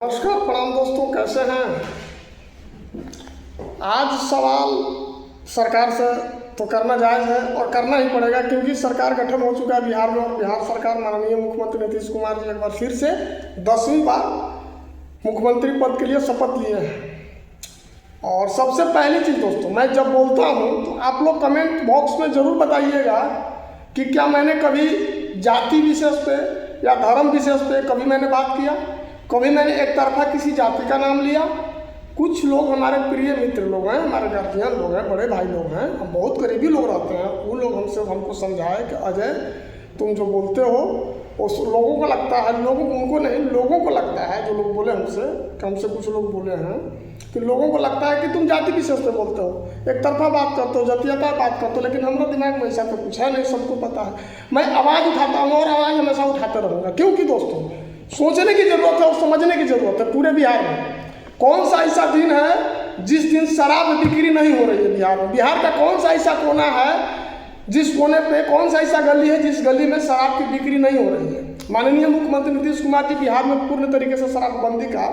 नमस्कार, प्रणाम दोस्तों, कैसे हैं। आज सवाल सरकार से तो करना जायज़ है और करना ही पड़ेगा, क्योंकि सरकार गठन हो चुका है बिहार में और बिहार सरकार माननीय मुख्यमंत्री नीतीश कुमार जी एक बार फिर से 10वीं बार मुख्यमंत्री पद के लिए शपथ लिए हैं। और सबसे पहली चीज़ दोस्तों, मैं जब बोलता हूँ तो आप लोग कमेंट बॉक्स में ज़रूर बताइएगा कि क्या मैंने कभी जाति विशेष पे या धर्म विशेष पे कभी मैंने बात किया, कभी मैंने एक तरफा किसी जाति का नाम लिया। कुछ लोग हमारे प्रिय मित्र लोग हैं, हमारे गार्जियन लोग हैं, बड़े भाई लोग हैं, हम बहुत करीबी लोग रहते हैं, वो लोग हमको समझाए कि अजय तुम जो बोलते हो उस लोगों को लगता है, उनको नहीं, लोगों को लगता है, जो लोग बोले हमसे कुछ लोग बोले हैं कि लोगों को लगता है कि तुम जाति विशेष पे बोलते हो, एक तरफा बात करते हो, जातीयता बात करते हो। लेकिन हमारा दिमाग में ऐसा तो कुछ है नहीं, सबको पता है। मैं आवाज़ उठाता हूँ और आवाज़ हमेशा उठाते रहूँगा, क्योंकि दोस्तों सोचने की ज़रूरत है और समझने की ज़रूरत है। पूरे बिहार में कौन सा ऐसा दिन है जिस दिन शराब बिक्री नहीं हो रही है बिहार में? बिहार का कौन सा ऐसा कोना है जिस कोने पे, कौन सा ऐसा गली है जिस गली में शराब की बिक्री नहीं हो रही है? माननीय मुख्यमंत्री नीतीश कुमार जी बिहार में पूर्ण तरीके से शराबबंदी का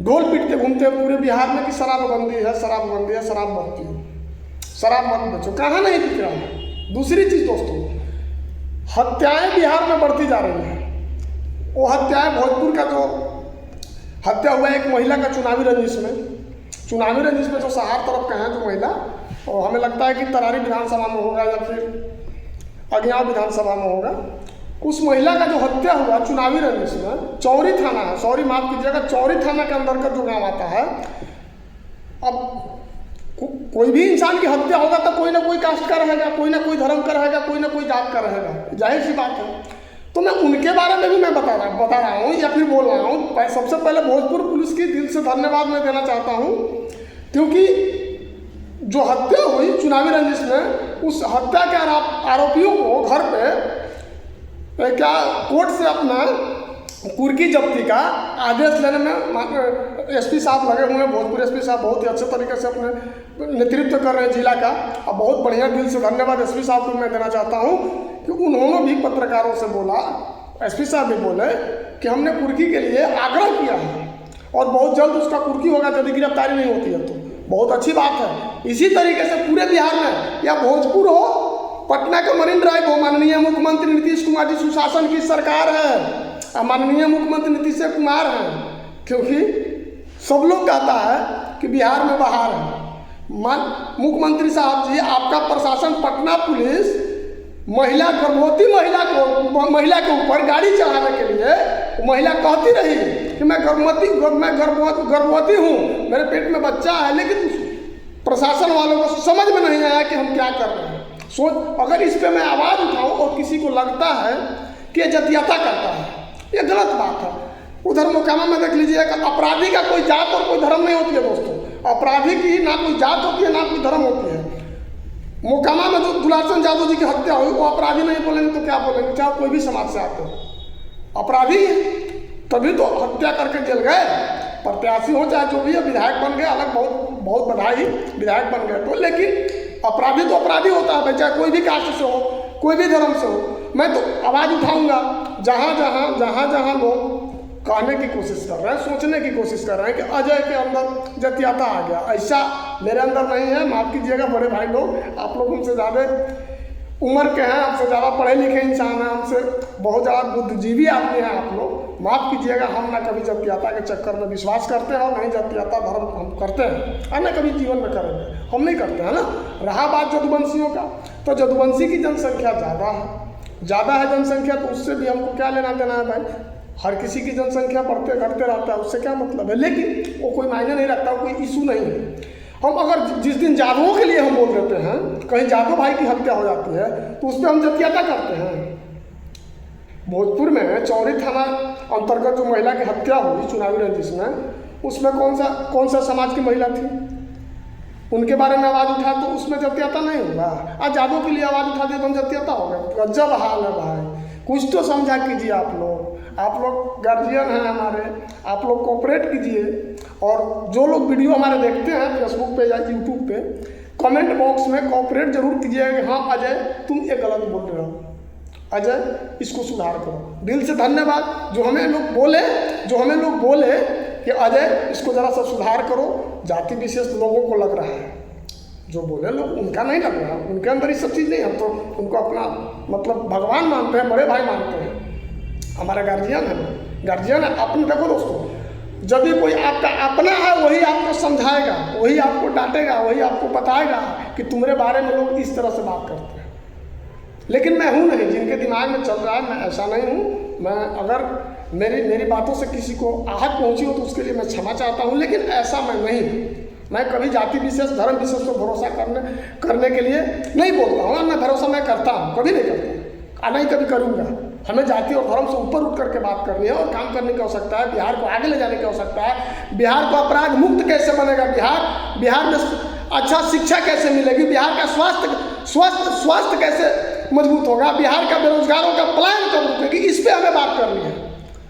ढोल पीटते घूमते हैं पूरे बिहार में कि शराबबंदी है, शराबबंदी है, शराब मत पियो, शराब मत बेचो। कहाँ नहीं बिक रहा है। दूसरी चीज़ दोस्तों, हत्याएं बिहार में बढ़ती जा रही हैं। वो हत्याएं, भोजपुर का जो हत्या हुआ एक महिला का चुनावी रंजिश में जो सहार तरफ का है जो महिला, और हमें लगता है कि तरारी विधानसभा में होगा या फिर अज्ञाव विधानसभा में होगा। उस महिला का जो हत्या हुआ चुनावी रंजिश में, चौरी थाना है, सॉरी माफ कीजिएगा, चौरी थाना के अंदर का जो गाँव आता है। अब कोई भी इंसान की हत्या होगा तो कोई ना कोई कास्ट का रहेगा, कोई ना कोई धर्म का रहेगा, कोई ना कोई जात का रहेगा, जाहिर सी बात है। तो मैं उनके बारे में भी मैं बता रहा हूँ या फिर बोल रहा हूँ। सबसे पहले भोजपुर पुलिस की दिल से धन्यवाद मैं देना चाहता हूँ, क्योंकि जो हत्या हुई चुनावी रंजिश में, उस हत्या के आरोपियों को घर पे क्या कोर्ट से अपना कुर्की जब्ती का आदेश लेने में एसपी साहब लगे हुए हैं। भोजपुर एसपी साहब बहुत ही अच्छे तरीके से अपने नेतृत्व कर रहे हैं जिला का। अब बहुत बढ़िया, दिल से धन्यवाद एसपी साहब को मैं देना चाहता हूँ कि उन्होंने भी पत्रकारों से बोला, एसपी साहब भी बोले कि हमने कुर्की के लिए आग्रह किया है और बहुत जल्द उसका कुर्की होगा यदि गिरफ्तारी नहीं होती है तो। बहुत अच्छी बात है। इसी तरीके से पूरे बिहार में, या भोजपुर हो, पटना का मरीन ड्राइव हो, माननीय मुख्यमंत्री नीतीश कुमार जी सुशासन की सरकार है, माननीय मुख्यमंत्री नीतीश कुमार हैं, क्योंकि सब लोग कहता है कि बिहार में बहार है। मुख्यमंत्री साहब जी, आपका प्रशासन, पटना पुलिस गर्भवती महिला के ऊपर गाड़ी चढ़ाने के लिए महिला कहती रही कि मैं गर्भवती हूँ, मेरे पेट में बच्चा है, लेकिन प्रशासन वालों को समझ में नहीं आया कि हम क्या कर रहे हैं। अगर इस पे मैं आवाज़ उठाऊँ और किसी को लगता है कि ये जातीयता करता है, ये गलत बात है। उधर मोकामा में देख लीजिए, अपराधी का कोई जात और कोई धर्म नहीं होती है दोस्तों। अपराधी की ना कोई जात होती है ना कोई धर्म होती है। मोकामा में जो दुलारचंद यादव जी की हत्या हुई, वो अपराधी नहीं बोलेंगे तो क्या बोलेंगे, चाहे कोई भी समाज से आते हो, अपराधी तभी तो हत्या करके जेल गए। प्रत्याशी हो चाहे जो भी है, विधायक बन गए, अलग बहुत बधाई, विधायक बन गए तो। लेकिन अपराधी तो अपराधी होता है, चाहे कोई भी कास्ट से हो, कोई भी धर्म से हो। मैं तो आवाज़ उठाऊंगा जहाँ लोग कहने की कोशिश कर रहे हैं, सोचने की कोशिश कर रहे हैं कि अजय के अंदर जातीयता आ गया। ऐसा मेरे अंदर नहीं है। माफ़ कीजिएगा बड़े भाई लोग, आप लोग हमसे ज़्यादा उम्र के हैं, हमसे ज़्यादा पढ़े लिखे इंसान हैं, हमसे बहुत ज़्यादा बुद्धिजीवी आदमी हैं आप लोग। माफ़ कीजिएगा, हम ना कभी जातीयता के चक्कर में विश्वास करते हैं और नहीं जातीयता धर्म हम करते हैं, और ना कभी जीवन में करेंगे, हम नहीं करते हैं ना। रहा बात जदुवंशियों का, तो जदुवंशी की जनसंख्या ज़्यादा है जनसंख्या, तो उससे भी हमको क्या लेना देना है भाई। हर किसी की जनसंख्या बढ़ते घटते रहता है, उससे क्या मतलब है। लेकिन वो कोई मायने नहीं रखता, कोई इशू नहीं है। हम अगर जिस दिन जादुओं के लिए हम बोल देते हैं, कहीं जादू भाई की हत्या हो जाती है, तो उस पर हम जातीयता करते हैं। भोजपुर में चौरी थाना अंतर्गत जो महिला की हत्या हुई चुनावी रंजिश में, उसमें कौन सा समाज की महिला थी, उनके बारे में आवाज़ उठा तो उसमें जातीयता नहीं होगा। आज जादू के लिए आवाज़ उठा दिया तो हम जातीयता हो गया। गजब हाल है भाई, कुछ तो समझा कीजिए आप लोग गार्जियन हैं हमारे, आप लोग कोऑपरेट कीजिए। और जो लोग वीडियो हमारे देखते हैं फेसबुक पे या यूट्यूब पे, कमेंट बॉक्स में कोऑपरेट जरूर कीजिएगा कि हाँ अजय तुम ये गलत बोल रहे हो। अजय इसको सुधार करो। दिल से धन्यवाद जो हमें लोग बोले कि अजय इसको ज़रा सा सुधार करो। जाति विशेष लोगों को लग रहा है, जो बोले लोग उनका नहीं लग रहा, उनके अंदर ये सब चीज़ नहीं। हम तो उनको अपना मतलब भगवान मानते हैं, बड़े भाई मानते हैं, हमारा गार्जियन है। अपने देखो दोस्तों, जब भी कोई आपका अपना है वही आपको समझाएगा, वही आपको डांटेगा, वही आपको बताएगा कि तुम्हारे बारे में लोग इस तरह से बात करते हैं। लेकिन मैं हूँ नहीं, जिनके दिमाग में चल रहा है, मैं ऐसा नहीं हूँ। मैं अगर मेरी बातों से किसी को आहत पहुँची हो तो उसके लिए मैं क्षमा चाहता हूँ, लेकिन ऐसा मैं नहीं हूँ। मैं कभी जाति विशेष धर्म विशेष को भरोसा करने के लिए नहीं बोलता हूँ। मैं भरोसा मैं करता हूँ, कभी नहीं करता, नहीं कभी करूँगा। हमें जाति और धर्म से ऊपर उठ करके बात करनी है और काम करने की आवश्यकता है। बिहार को आगे ले जाने की आवश्यकता है। बिहार को अपराध मुक्त कैसे बनेगा, बिहार में अच्छा शिक्षा कैसे मिलेगी, बिहार का स्वास्थ्य कैसे मजबूत होगा, बिहार का बेरोजगारों का पलायन कब रुकेगी, इस पर हमें बात करनी है।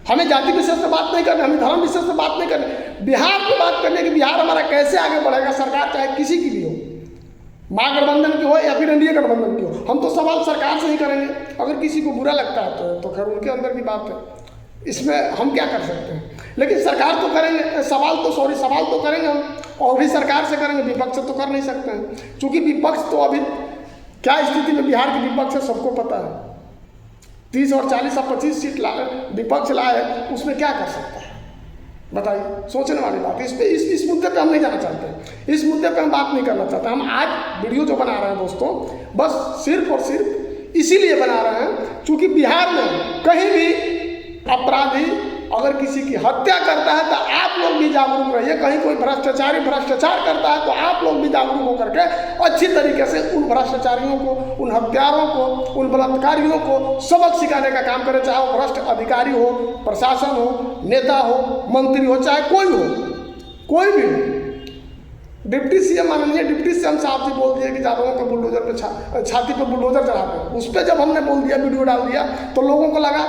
हमें जाति विशेष से बात नहीं करनी, हमें धर्म विशेष से बात नहीं करनी, बिहार की बात करनी है कि बिहार हमारा कैसे आगे बढ़ेगा। सरकार चाहे किसी की भी हो, महागठबंधन की हो या फिर एनडीए गठबंधन की हो, हम तो सवाल सरकार से ही करेंगे। अगर किसी को बुरा लगता है तो खैर उनके अंदर की बात है, इसमें हम क्या कर सकते हैं। लेकिन सरकार तो करेंगे, सवाल तो करेंगे हम, और भी सरकार से करेंगे, विपक्ष से तो कर नहीं सकते हैं। क्योंकि विपक्ष तो अभी क्या स्थिति में बिहार की विपक्ष है सबको पता है। 30 और 40 और 25 सीट विपक्ष लाए, उसमें क्या कर सकता है बताइए। सोचने वाली बात है। इस मुद्दे पे हम नहीं जाना चाहते, इस मुद्दे पे हम बात नहीं करना चाहते। हम आज वीडियो जो बना रहे हैं दोस्तों, बस सिर्फ और सिर्फ इसीलिए बना रहे हैं क्योंकि बिहार में कहीं भी अपराधी अगर किसी की हत्या करता है तो आप लोग भी जागरूक रहिए। कहीं कोई भ्रष्टाचार करता है तो आप लोग भी जागरूक होकर के अच्छी तरीके से उन भ्रष्टाचारियों को, उन हत्यारों को, उन बलात्कारियों को सबक सिखाने का काम करें। चाहे वो भ्रष्ट अधिकारी हो, प्रशासन हो, नेता हो, मंत्री हो, चाहे कोई भी। डिप्टी सीएम माननीय डिप्टी सीएम साहब जी बोल दिए कि जादवों के बुलडोजर पे छाती पे बुलडोजर चढ़ाते हैं। उस पर जब हमने बोल दिया, वीडियो डाल दिया, तो लोगों को लगा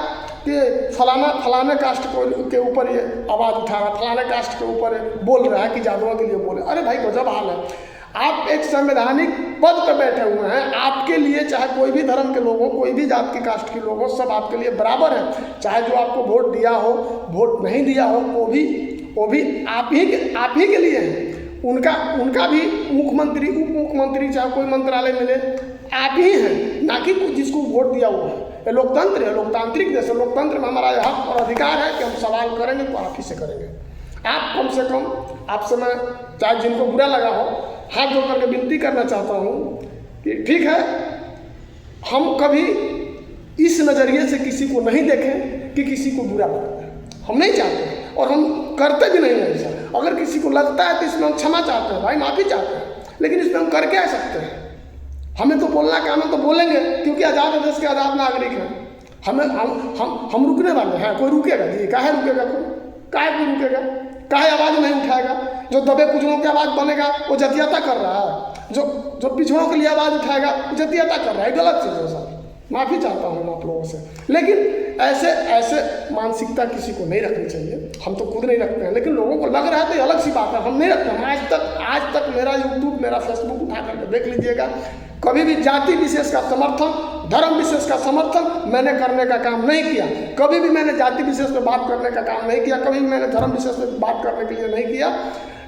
कि फलाने कास्ट के ऊपर ये आवाज़ उठा रहा है, फलाने कास्ट के ऊपर बोल रहा है कि जादवों के लिए बोले। अरे भाई गजब हाल है। आप एक संवैधानिक पद पर बैठे हुए हैं, आपके लिए चाहे कोई भी धर्म के लोग हो, कोई भी जात की कास्ट के लोग हो, सब आपके लिए बराबर है। चाहे जो आपको वोट दिया हो, वोट नहीं दिया हो, वो भी आप ही के लिए है। उनका भी मुख्यमंत्री, उप मुख्यमंत्री, चाहे कोई मंत्रालय मिले, आप ही हैं, ना कि जिसको वोट दिया हुआ है। ये लोकतंत्र है, लोकतांत्रिक देश है। लोकतंत्र में हमारा हक और अधिकार है कि हम सवाल करेंगे तो आप ही से करेंगे। आप कम से कम, आपसे मैं चाहे जिनको बुरा लगा हो, हाथ जोड़ करके विनती करना चाहता हूँ कि ठीक है, हम कभी इस नज़रिए से किसी को नहीं देखें कि किसी को बुरा लगता है। हम नहीं चाहते और हम करते भी नहीं हैं ऐसा। अगर किसी को लगता है तो इसमें हम क्षमा चाहते हैं, भाई माफ़ी चाहते हैं, लेकिन इसमें हम कर क्या सकते हैं। हमें तो बोलना क्या, हमें तो बोलेंगे क्योंकि आज़ाद देश के आज़ाद नागरिक हैं। हम रुकने वाले हैं। कोई रुकेगा जी? काहे रुकेगा? कोई रुकेगा? काहे आवाज़ नहीं उठाएगा? जो दबे कुचलों की आवाज़ बनेगा वो जतियाता कर रहा है, जो पिछड़ों के लिए आवाज़ उठाएगा वो जतियाता कर रहा है। गलत चीज़ है सर, माफ़ी चाहता हूँ आप लोगों से। लेकिन ऐसे मानसिकता किसी को नहीं रखनी चाहिए। हम तो खुद नहीं रखते हैं, लेकिन लोगों को लग रहा है तो अलग सी बात है। हम नहीं रखते हैं। आज तक मेरा यूट्यूब, मेरा फेसबुक उठा करके देख लीजिएगा, कभी भी जाति विशेष का समर्थन, धर्म विशेष का समर्थन मैंने करने का काम नहीं किया। कभी भी मैंने जाति विशेष पे बात करने का काम नहीं किया, कभी भी मैंने धर्म विशेष पे बात करने के लिए नहीं किया,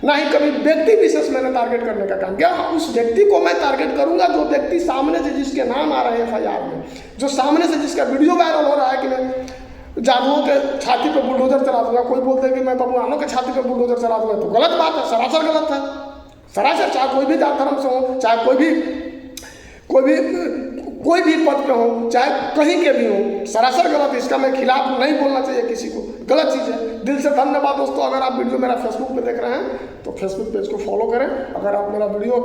ना ही कभी व्यक्ति विशेष मैंने टारगेट करने का काम किया। उस व्यक्ति को मैं टारगेट करूंगा जो व्यक्ति सामने से, जिसके नाम आ रहे हैं FIR में, जो सामने से जिसका वीडियो वायरल हो रहा है कि मैं जादुओं के छाती पे बुलडोजर चला दूंगा। कोई बोलते हैं कि मैं बबुआनों के छाती पे बुलडोजर चला दूंगा, तो गलत बात है, सरासर गलत है। सरासर, चाहे कोई भी जात धर्म से हो, चाहे कोई भी पद पे हो, चाहे कहीं के भी हो, सरासर गलत है। इसका मैं खिलाफ नहीं बोलना चाहिए किसी को, गलत चीज़ है। दिल से धन्यवाद दोस्तों। अगर आप वीडियो मेरा फेसबुक पे देख रहे हैं तो फेसबुक पेज को फॉलो करें। अगर आप मेरा वीडियो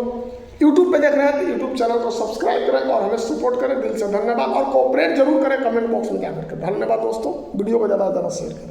यूट्यूब पे देख रहे हैं तो यूट्यूब चैनल को सब्सक्राइब करें और हमें सपोर्ट करें। दिल से धन्यवाद और कोऑपरेट जरूर करें कमेंट बॉक्स में जाकर के। धन्यवाद दोस्तों। वीडियो को ज़्यादा से ज़्यादा शेयर करें।